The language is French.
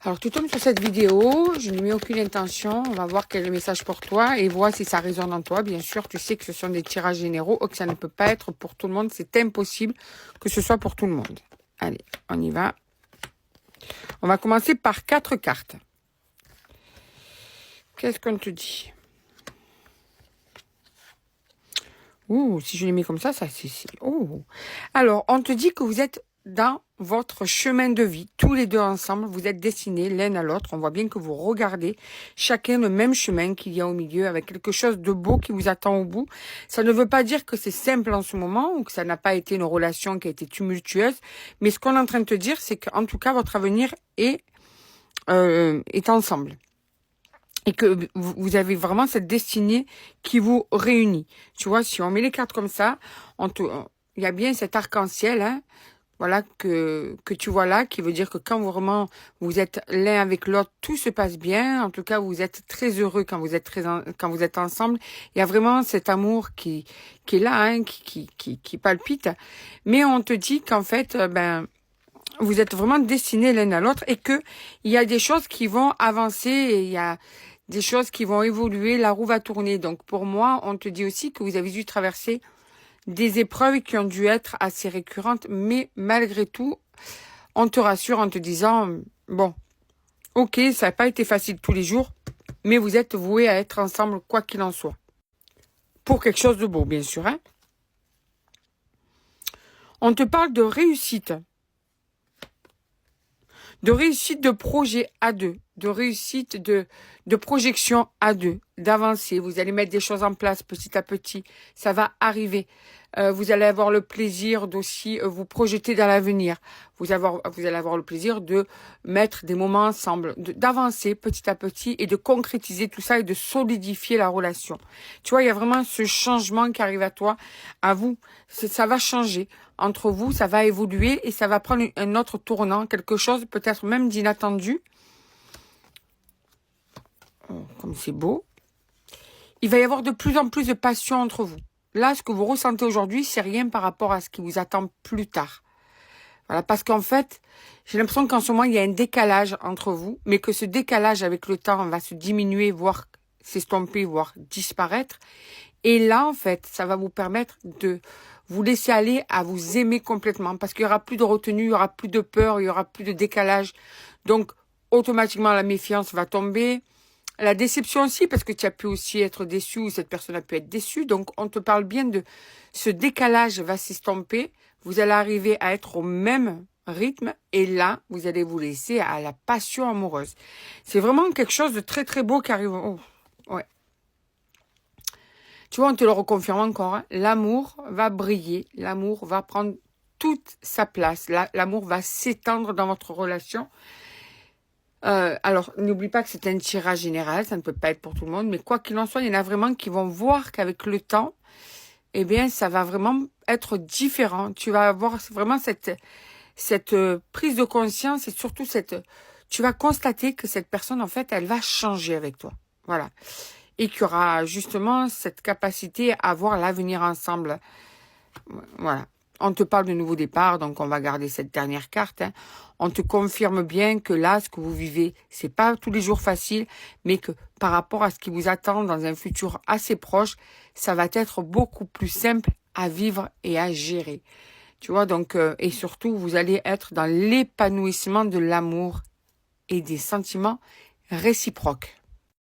Alors, tu tombes sur cette vidéo, je n'ai mis aucune intention, on va voir quel est le message pour toi et vois si ça résonne en toi. Bien sûr, tu sais que ce sont des tirages généraux, que ça ne peut pas être pour tout le monde, c'est impossible que ce soit pour tout le monde. Allez, on y va. On va commencer par 4 cartes. Qu'est-ce qu'on te dit? Ouh, si je les mets comme ça c'est... Oh. Alors, on te dit que vous êtes dans votre chemin de vie, tous les deux ensemble, vous êtes destinés l'un à l'autre. On voit bien que vous regardez chacun le même chemin qu'il y a au milieu, avec quelque chose de beau qui vous attend au bout. Ça ne veut pas dire que c'est simple en ce moment, ou que ça n'a pas été une relation qui a été tumultueuse, mais ce qu'on est en train de te dire, c'est qu'en tout cas, votre avenir est ensemble. Et que vous avez vraiment cette destinée qui vous réunit. Tu vois, si on met les cartes comme ça, il y a bien cet arc-en-ciel, hein, voilà, que tu vois là, qui veut dire que quand vraiment vous êtes l'un avec l'autre, tout se passe bien. En tout cas, vous êtes très heureux quand vous êtes ensemble. Il y a vraiment cet amour qui est là, hein, qui palpite. Mais on te dit qu'en fait, vous êtes vraiment destinés l'un à l'autre et que il y a des choses qui vont avancer et il y a des choses qui vont évoluer, la roue va tourner. Donc pour moi, on te dit aussi que vous avez dû traverser des épreuves qui ont dû être assez récurrentes, mais malgré tout, on te rassure en te disant, bon, ok, ça n'a pas été facile tous les jours, mais vous êtes voués à être ensemble quoi qu'il en soit. Pour quelque chose de beau, bien sûr. Hein. On te parle de réussite. De réussite de projet à deux, de réussite de projection à deux, d'avancer. Vous allez mettre des choses en place petit à petit. Ça va arriver. Vous allez avoir le plaisir d'aussi vous projeter dans l'avenir. Vous allez avoir le plaisir de mettre des moments ensemble, d'avancer petit à petit et de concrétiser tout ça et de solidifier la relation. Tu vois, il y a vraiment ce changement qui arrive à toi, à vous. Ça va changer. Entre vous, ça va évoluer et ça va prendre un autre tournant, quelque chose peut-être même d'inattendu. Oh, comme c'est beau. Il va y avoir de plus en plus de passion entre vous. Là, ce que vous ressentez aujourd'hui, c'est rien par rapport à ce qui vous attend plus tard. Voilà, parce qu'en fait, j'ai l'impression qu'en ce moment, il y a un décalage entre vous, mais que ce décalage, avec le temps, va se diminuer, voire s'estomper, voire disparaître. Et là, en fait, ça va vous permettre de vous laisser aller à vous aimer complètement, parce qu'il y aura plus de retenue, il y aura plus de peur, il y aura plus de décalage. Donc, automatiquement, la méfiance va tomber. La déception aussi, parce que tu as pu aussi être déçu ou cette personne a pu être déçue. Donc, on te parle bien de ce décalage va s'estomper. Vous allez arriver à être au même rythme et là, vous allez vous laisser à la passion amoureuse. C'est vraiment quelque chose de très, très beau qui arrive. Oh, ouais. Tu vois, on te le reconfirme encore. Hein. L'amour va briller. L'amour va prendre toute sa place. L'amour va s'étendre dans votre relation. Alors, n'oublie pas que c'est un tirage général, ça ne peut pas être pour tout le monde, mais quoi qu'il en soit, il y en a vraiment qui vont voir qu'avec le temps, eh bien, ça va vraiment être différent. Tu vas avoir vraiment cette prise de conscience et surtout tu vas constater que cette personne, en fait, elle va changer avec toi. Voilà. Et qu'il y aura justement cette capacité à voir l'avenir ensemble. Voilà. On te parle de nouveau départ, donc on va garder cette dernière carte. Hein. On te confirme bien que là, ce que vous vivez, c'est pas tous les jours facile, mais que par rapport à ce qui vous attend dans un futur assez proche, ça va être beaucoup plus simple à vivre et à gérer. Tu vois, donc, et surtout, vous allez être dans l'épanouissement de l'amour et des sentiments réciproques.